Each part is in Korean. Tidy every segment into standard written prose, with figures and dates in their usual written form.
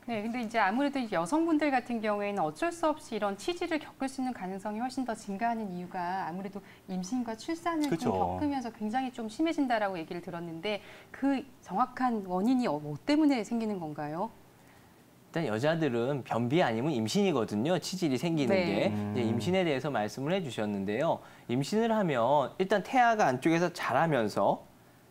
네, 근데 이제 아무래도 여성분들 같은 경우에는 어쩔 수 없이 이런 치질을 겪을 수 있는 가능성이 훨씬 더 증가하는 이유가 아무래도 임신과 출산을 그쵸. 좀 겪으면서 굉장히 좀 심해진다라고 얘기를 들었는데 그 정확한 원인이 뭐 때문에 생기는 건가요? 일단 여자들은 변비 아니면 임신이거든요. 치질이 생기는 네. 게. 이제 임신에 대해서 말씀을 해주셨는데요. 임신을 하면 일단 태아가 안쪽에서 자라면서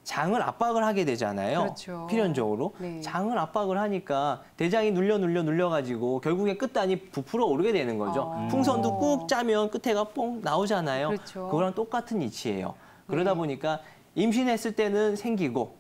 장을 압박을 하게 되잖아요. 그렇죠. 필연적으로. 네. 장을 압박을 하니까 대장이 눌려가지고 결국에 끝단이 부풀어 오르게 되는 거죠. 풍선도 꾹 짜면 끝에가 뽕 나오잖아요. 그렇죠. 그거랑 똑같은 이치예요. 그러다 네. 보니까 임신했을 때는 생기고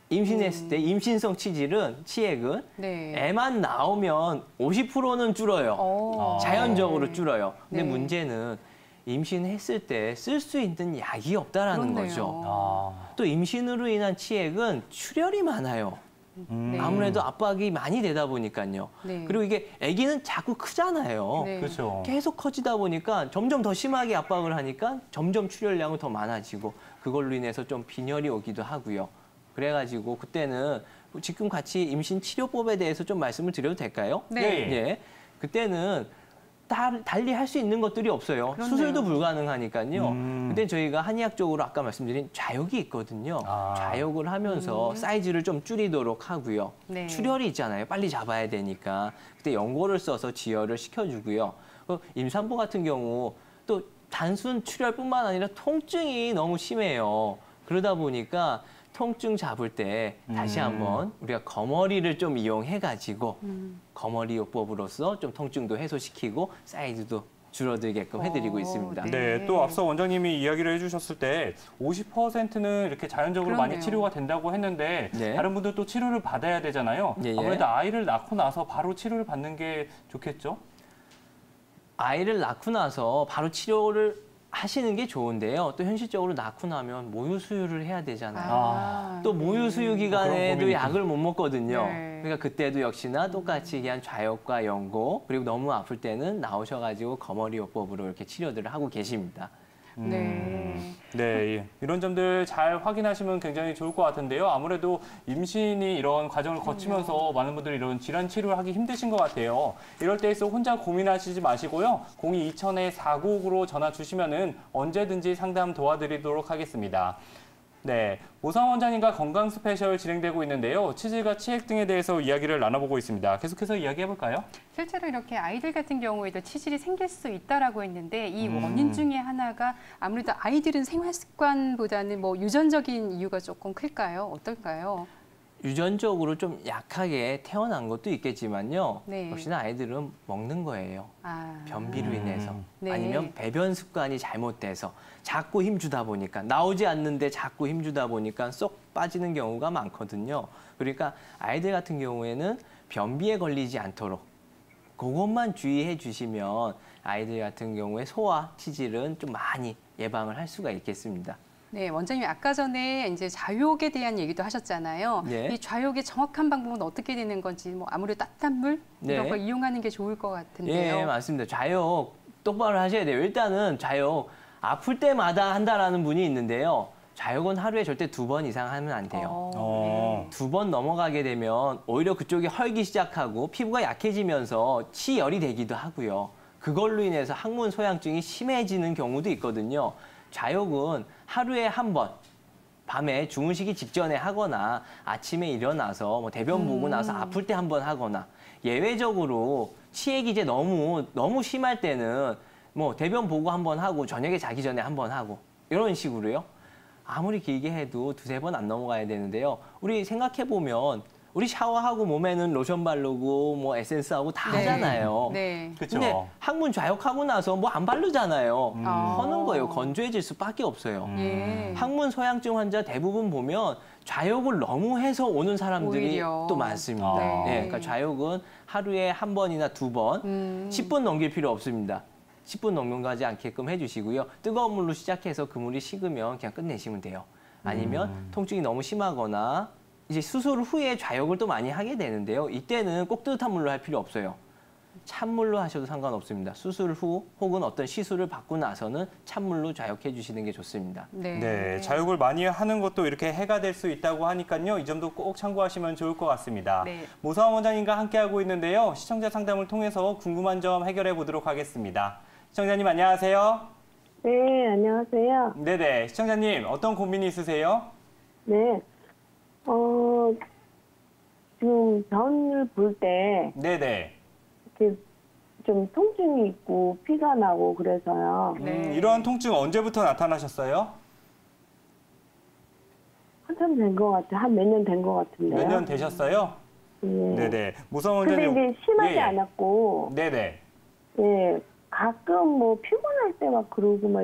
임신했을 때 임신성 치액은 네. 애만 나오면 50%는 줄어요. 자연적으로 네. 줄어요. 근데 네. 문제는 임신했을 때 쓸 수 있는 약이 없다라는 그렇네요. 거죠. 또 임신으로 인한 치액은 출혈이 많아요. 네. 아무래도 압박이 많이 되다 보니까요. 네. 그리고 이게 아기는 자꾸 크잖아요. 네. 그렇죠. 계속 커지다 보니까 점점 더 심하게 압박을 하니까 점점 출혈량은 더 많아지고 그걸로 인해서 좀 빈혈이 오기도 하고요. 그래가지고 그때는 지금 같이 임신 치료법에 대해서 좀 말씀을 드려도 될까요? 네. 예. 그때는 달리 할 수 있는 것들이 없어요. 그렇네요. 수술도 불가능하니까요. 근데 저희가 한의학적으로 아까 말씀드린 좌욕이 있거든요. 좌욕을 하면서 사이즈를 좀 줄이도록 하고요. 네. 출혈이 있잖아요. 빨리 잡아야 되니까. 그때 연고를 써서 지혈을 시켜주고요. 임산부 같은 경우 또 단순 출혈뿐만 아니라 통증이 너무 심해요. 그러다 보니까 통증 잡을 때 다시 한번 우리가 거머리를 좀 이용해가지고 거머리 요법으로서 좀 통증도 해소시키고 사이즈도 줄어들게끔 해드리고 있습니다. 네. 네, 또 앞서 원장님이 이야기를 해주셨을 때 50%는 이렇게 자연적으로 그렇네요. 많이 치료가 된다고 했는데 네. 다른 분들 또 치료를 받아야 되잖아요. 예, 예. 아무래도 아이를 낳고 나서 바로 치료를 받는 게 좋겠죠? 아이를 낳고 나서 바로 치료를 하시는 게 좋은데요. 또 현실적으로 낳고 나면 모유 수유를 해야 되잖아요. 또 모유 수유 기간에도 고민이 약을 못 먹거든요. 네. 그러니까 그때도 역시나 똑같이 그냥 좌욕과 연고 그리고 너무 아플 때는 나오셔가지고 거머리 요법으로 이렇게 치료들을 하고 계십니다. 네. 네, 예. 이런 점들 잘 확인하시면 굉장히 좋을 것 같은데요. 아무래도 임신이 이런 과정을 거치면서 많은 분들이 이런 질환 치료를 하기 힘드신 것 같아요. 이럴 때일수록 혼자 고민하시지 마시고요. 02-2000-4959로 전화 주시면은 언제든지 상담 도와드리도록 하겠습니다. 네, 오상 원장님과 건강 스페셜 진행되고 있는데요. 치질과 치액 등에 대해서 이야기를 나눠보고 있습니다. 계속해서 이야기해볼까요? 실제로 이렇게 아이들 같은 경우에도 치질이 생길 수 있다라고 했는데 이 원인 중에 하나가 아무래도 아이들은 생활 습관보다는 뭐 유전적인 이유가 조금 클까요? 어떨까요? 유전적으로 좀 약하게 태어난 것도 있겠지만요. 네. 역시나 아이들은 먹는 거예요. 변비로 인해서. 네. 아니면 배변 습관이 잘못돼서 자꾸 힘주다 보니까 나오지 않는데 자꾸 힘주다 보니까 쏙 빠지는 경우가 많거든요. 그러니까 아이들 같은 경우에는 변비에 걸리지 않도록 그것만 주의해 주시면 아이들 같은 경우에 소아 치질은 좀 많이 예방을 할 수가 있겠습니다. 네, 원장님 아까 전에 이제 좌욕에 대한 얘기도 하셨잖아요. 네. 이 좌욕의 정확한 방법은 어떻게 되는 건지 뭐 아무래도 따뜻한 물 이런 네. 걸 이용하는 게 좋을 것 같은데요. 예, 맞습니다. 좌욕 똑바로 하셔야 돼요. 일단은 좌욕 아플 때마다 한다라는 분이 있는데요. 좌욕은 하루에 절대 2번 이상 하면 안 돼요. 네. 2번 넘어가게 되면 오히려 그쪽이 헐기 시작하고 피부가 약해지면서 치열이 되기도 하고요. 그걸로 인해서 항문 소양증이 심해지는 경우도 있거든요. 좌욕은 하루에 1번, 밤에 주무시기 직전에 하거나 아침에 일어나서 뭐 대변 보고 나서 아플 때 1번 하거나 예외적으로 치액이 이제 너무 심할 때는 뭐 대변 보고 1번 하고 저녁에 자기 전에 1번 하고 이런 식으로요. 아무리 길게 해도 2-3번 안 넘어가야 되는데요. 우리 생각해보면 우리 샤워하고 몸에는 로션 바르고 뭐 에센스하고 다 하잖아요. 네. 그렇죠. 근데 항문 좌욕하고 나서 뭐 안 바르잖아요. 아. 하는 거예요. 건조해질 수밖에 없어요. 예. 항문 소양증 환자 대부분 보면 좌욕을 너무 해서 오는 사람들이 오히려. 또 많습니다. 아. 네, 그러니까 좌욕은 하루에 1번이나 2번, 10분 넘길 필요 없습니다. 10분 넘어가지 않게끔 해주시고요. 뜨거운 물로 시작해서 그 물이 식으면 그냥 끝내시면 돼요. 아니면 통증이 너무 심하거나 이제 수술 후에 좌욕을 또 많이 하게 되는데요. 이때는 꼭 뜨뜻한 물로 할 필요 없어요. 찬물로 하셔도 상관없습니다. 수술 후 혹은 어떤 시술을 받고 나서는 찬물로 좌욕해 주시는 게 좋습니다. 네, 좌욕을 많이 하는 것도 이렇게 해가 될 수 있다고 하니까요. 이 점도 꼭 참고하시면 좋을 것 같습니다. 네. 모사원 원장님과 함께하고 있는데요. 시청자 상담을 통해서 궁금한 점 해결해 보도록 하겠습니다. 시청자님 안녕하세요. 네, 안녕하세요. 네네, 시청자님 어떤 고민이 있으세요? 네, 지금 변을 볼 때 네네. 이렇게 좀 통증이 있고 피가 나고 그래서요. 네. 이러한 통증 언제부터 나타나셨어요? 한참 된 것 같아요. 한 몇 년 된 것 같은데요. 몇 년 되셨어요? 예. 네네. 모사원 근데 원장님. 이제 심하지 예, 예. 않았고, 네네. 예, 가끔 뭐 피곤할 때 막 그러고 막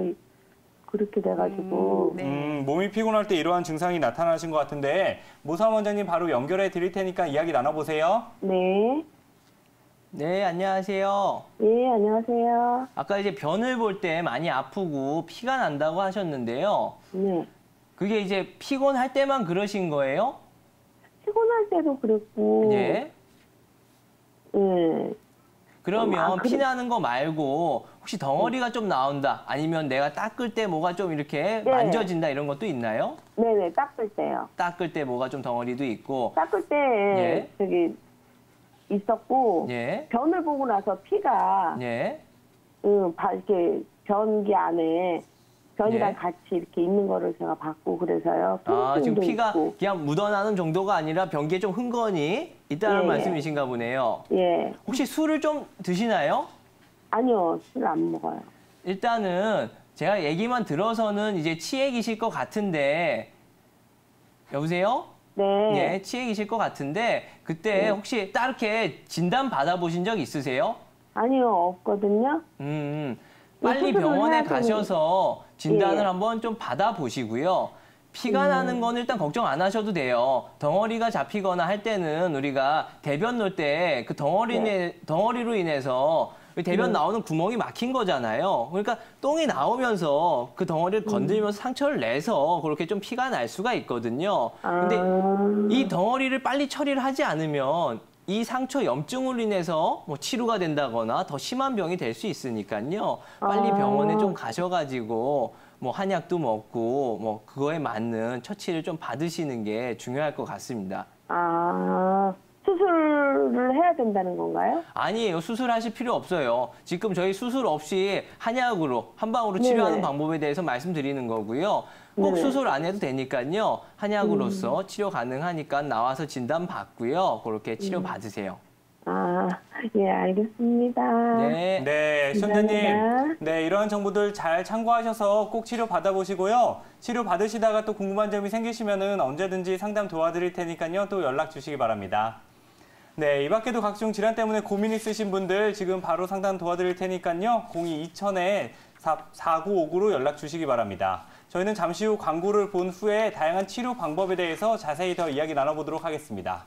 그렇게 돼가지고. 네. 몸이 피곤할 때 이러한 증상이 나타나신 것 같은데 모사원 원장님 바로 연결해 드릴 테니까 이야기 나눠보세요. 네, 네, 안녕하세요. 예, 안녕하세요. 아까 이제 변을 볼 때 많이 아프고 피가 난다고 하셨는데요. 네, 그게 이제 피곤할 때만 그러신 거예요? 피곤할 때도 그랬고, 예. 예, 그러면 피 나는 거 말고 혹시 덩어리가 좀 나온다, 아니면 내가 닦을 때 뭐가 좀 이렇게 네. 만져진다 이런 것도 있나요? 네네, 닦을 때요. 닦을 때 뭐가 좀 덩어리도 있고. 닦을 때 예. 저기 있었고 예. 변을 보고 나서 피가 예. 이렇게 변기 안에 변이랑 예. 같이 이렇게 있는 거를 제가 봤고 그래서요. 아, 지금 통증도 피가 있고. 그냥 묻어나는 정도가 아니라 변기에 좀 흥건히 있다는 예. 말씀이신가 보네요. 예, 혹시 술을 좀 드시나요? 아니요, 술 안 먹어요. 일단은 제가 얘기만 들어서는 이제 치액이실 것 같은데, 여보세요? 네, 예, 치액이실 것 같은데 그때 혹시 따르게 진단 받아보신 적 있으세요? 아니요, 없거든요. 빨리 수술을 병원에 해야 되는- 가셔서 진단을 예. 한번 좀 받아보시고요. 피가 나는 건 일단 걱정 안 하셔도 돼요. 덩어리가 잡히거나 할 때는 우리가 대변 놓을 때 그 덩어리로 인해서 대변 나오는 구멍이 막힌 거잖아요. 그러니까 똥이 나오면서 그 덩어리를 건들면서 상처를 내서 그렇게 좀 피가 날 수가 있거든요. 근데 이 덩어리를 빨리 처리를 하지 않으면 이 상처 염증으로 인해서 뭐 치료가 된다거나 더 심한 병이 될 수 있으니까요. 빨리 병원에 좀 가셔가지고 뭐 한약도 먹고 뭐 그거에 맞는 처치를 좀 받으시는 게 중요할 것 같습니다. 수술을 해야 된다는 건가요? 아니에요. 수술하실 필요 없어요. 지금 저희 수술 없이 한약으로 한방으로 치료하는 네네. 방법에 대해서 말씀드리는 거고요. 꼭 네네. 수술 안 해도 되니까요. 한약으로서 치료 가능하니까 나와서 진단 받고요. 그렇게 치료 받으세요. 예, 알겠습니다. 네. 네, 시청자님. 감사합니다. 네, 이러한 정보들 잘 참고하셔서 꼭 치료 받아보시고요. 치료 받으시다가 또 궁금한 점이 생기시면은 언제든지 상담 도와드릴 테니까요. 또 연락 주시기 바랍니다. 네, 이 밖에도 각종 질환 때문에 고민 있으신 분들 지금 바로 상담 도와드릴 테니까요. 02-2000-4959로 연락 주시기 바랍니다. 저희는 잠시 후 광고를 본 후에 다양한 치료 방법에 대해서 자세히 더 이야기 나눠보도록 하겠습니다.